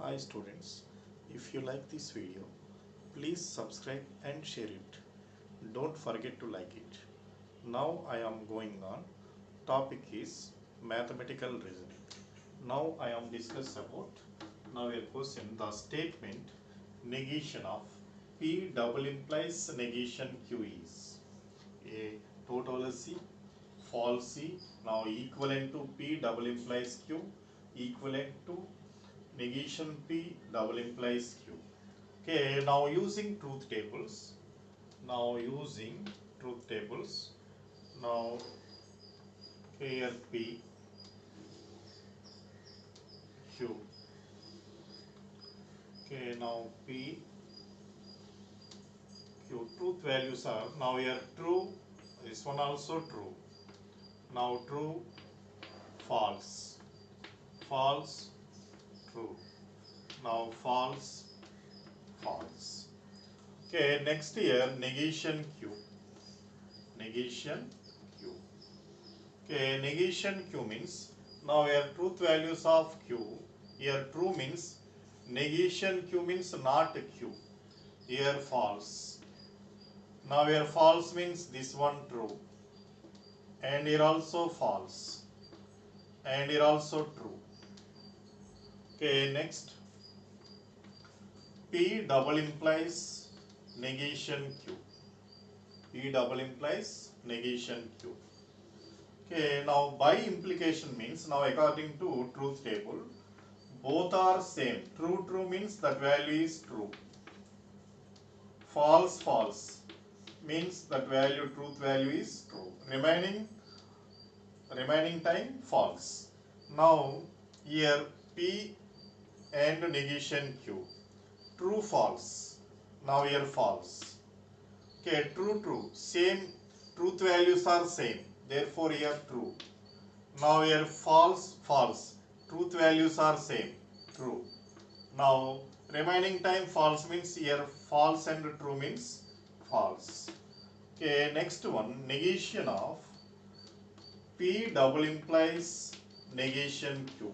Hi students, if you like this video, please subscribe and share it. Don't forget to like it. Now I am going on. Topic is mathematical reasoning. Now I am discuss about now a question, the statement negation of P double implies negation Q is a tautology, falsy, now equivalent to P double implies Q, equivalent to negation P double implies Q. Okay, now using truth tables. Now using truth tables. Now here P Q. Okay, now P Q. Truth values are now here true. This one also true. Now true, false, false, true. Now false, false. Okay, next here negation Q. Negation Q. Okay, negation Q means now here truth values of Q. Here true means negation Q means not Q. Here false. Now here false means this one true. And here also false. And here also true. Okay, next. P double implies negation Q. P double implies negation Q. Okay, now by implication means now according to truth table, both are same. True, true means that value is true. False, false means that value, truth value is true. Remaining time false. Now here P and negation Q. True, false. Now here false. Okay, true, true. Same, truth values are same. Therefore here true. Now here false, false. Truth values are same. True. Now remaining time false means here false and true means false. Okay, next one, negation of P double implies negation Q.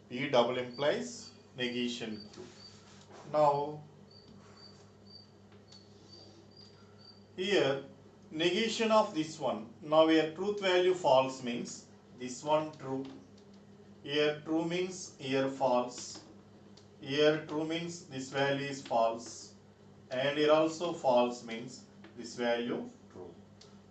P double implies negation Q. Now here negation of this one. Now here truth value false means this one true. Here true means here false. Here true means this value is false. And here also false means this value true.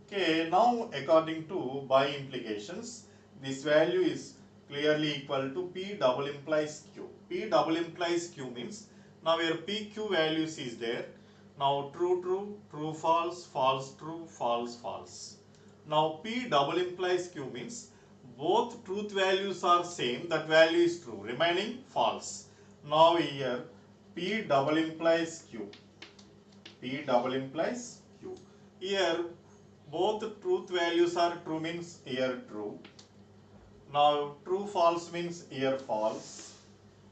Okay, now according to by implications, this value is clearly equal to P double implies Q. P double implies Q means now here PQ values is there. Now true, true, true, false, false, true, false, false. Now P double implies Q means both truth values are same, that value is true, remaining false. Now here P double implies Q. P double implies Q. Here both truth values are true means here true. Now true false means here false.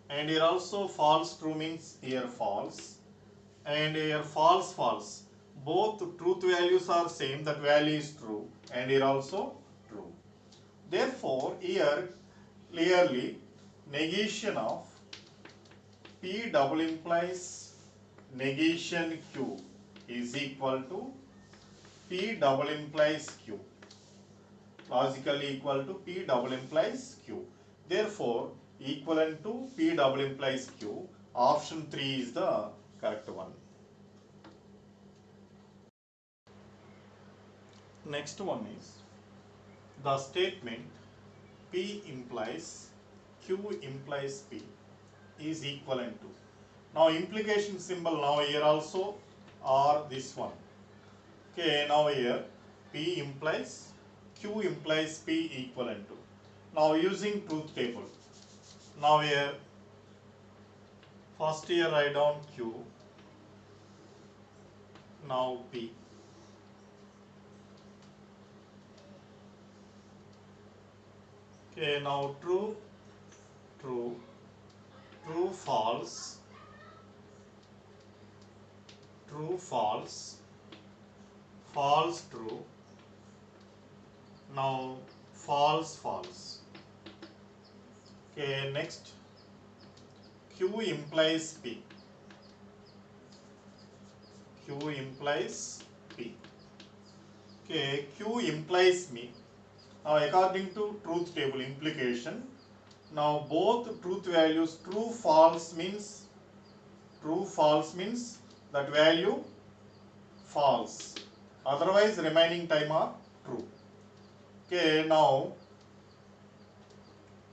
And here also false true means here false. And here false false. Both truth values are same, that value is true. And here also true. Therefore here clearly negation of P double implies negation Q is equal to P double implies Q. Logically equal to P double implies Q. Therefore, equivalent to P double implies Q. Option 3 is the correct one. Next one is the statement P implies Q implies P is equivalent to. Now implication symbol now here also or this one. Okay, now here P implies Q implies P equivalent to. Now using truth table. Now here first here write down Q. Now P. Okay, now true, true, true, false, true, false, false, true. Now false, false. Okay, next. Q implies P. Q implies P. Okay, Q implies me. Now according to truth table implication, now both truth values true false means that value false. Otherwise remaining time are true. Okay, now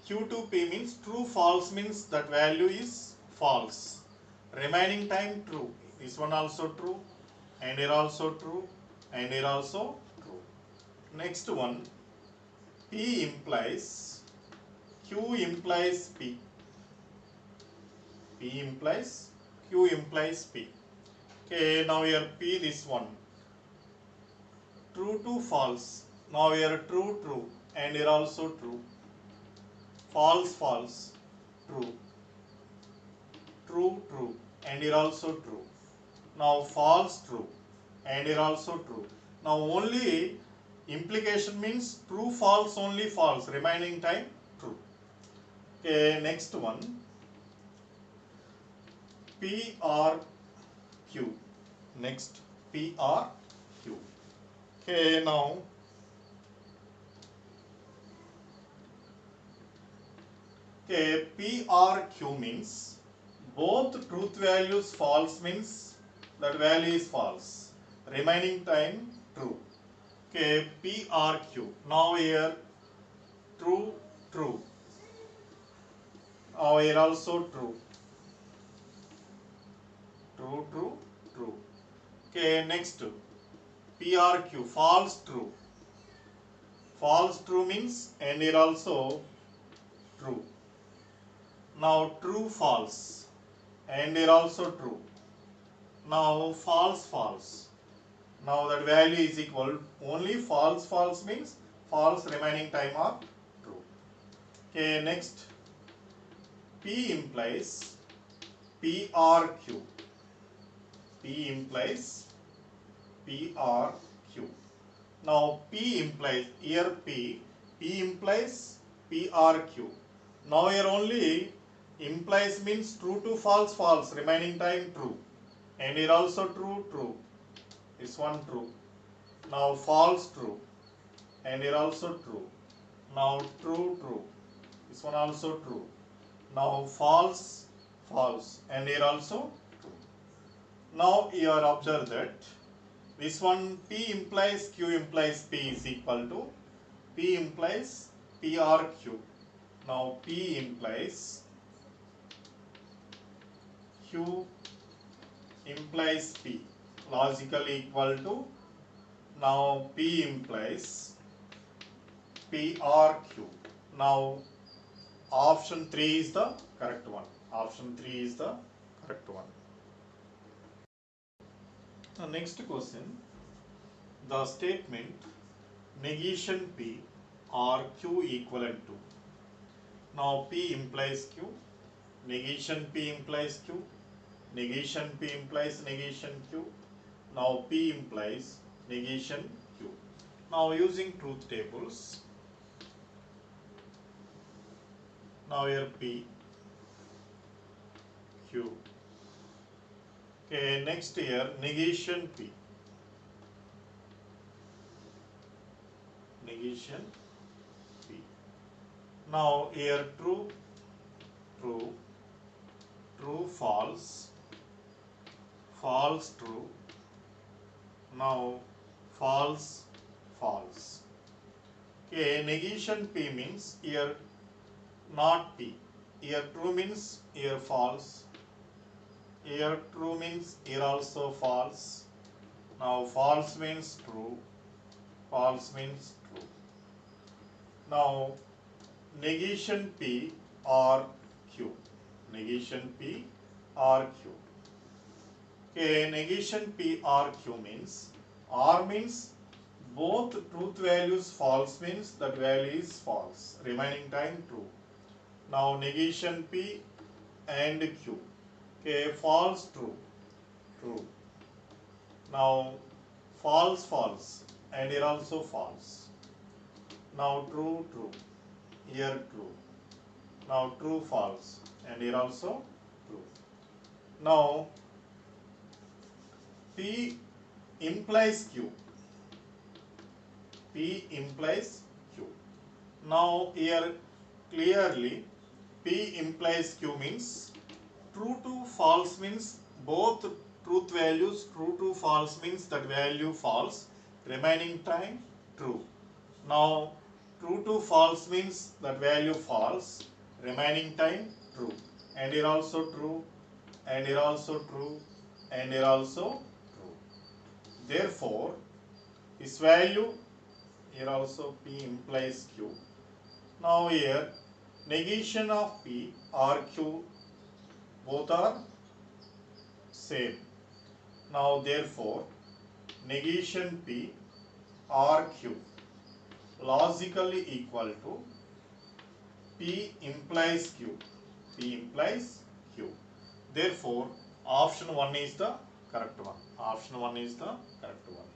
Q2P means true false means that value is false. Remaining time true. This one also true, and here also true, and here also true. Next one, P implies Q implies P. P implies Q implies P. Okay, now here P this one. True to false. Now here true true, and here also true. False false, true. True true, and here also true. Now false true, and here also true. Now only implication means true false, only false, remaining time true. Okay, next one, P R Q. Next, P R Q. Okay, now P R Q means both truth values false means that value is false. Remaining time true. Okay, P R Q. Now here true true. Now here also true. True true true. Okay, next P R Q false true. False true means and here also true. Now true false, and here also true. Now false false. Now that value is equal, only false false means false, remaining time are true. Okay, next P implies PRQ. P implies PRQ. Now P implies, here P implies PRQ. Now here only implies means true to false false, remaining time true, and here also true true, this one true. Now false true, and here also true. Now true true, this one also true. Now false false, and here also true. Now you are observe that this one P implies Q implies P is equal to P implies PRQ. Now P implies Q implies P, logically equal to, now P implies PRQ. Now option 3 is the correct one. Option 3 is the correct one. The next question, the statement negation P or Q equivalent to. Now P implies Q, negation P implies Q, negation P implies negation Q. Now P implies negation Q. Now using truth tables, now here P, Q. Okay, next here negation P. Negation P. Now here true, true, true false, false true. Now false false. Okay, negation P means here not P. Here true means here false. Here true means here also false. Now false means true. False means true. Now negation P or Q. Negation P or Q. Okay, negation P or Q means R means both truth values false means that value is false. Remaining time true. Now negation P and Q. Okay, false true, true. Now false false, and here also false. Now true true, here true. Now true false, and here also true. Now P implies Q. P implies Q. Now here clearly P implies Q means true to false means both truth values, true to false means that value false, remaining time true. Now true to false means that value false, remaining time true. And here also true, and here also true, and here also true. Therefore, this value, here also P implies Q. Now here negation of P or Q both are same. Now therefore negation P or Q logically equal to P implies Q. P implies Q. Therefore option 1 is the correct one. Option 1 is the correct one.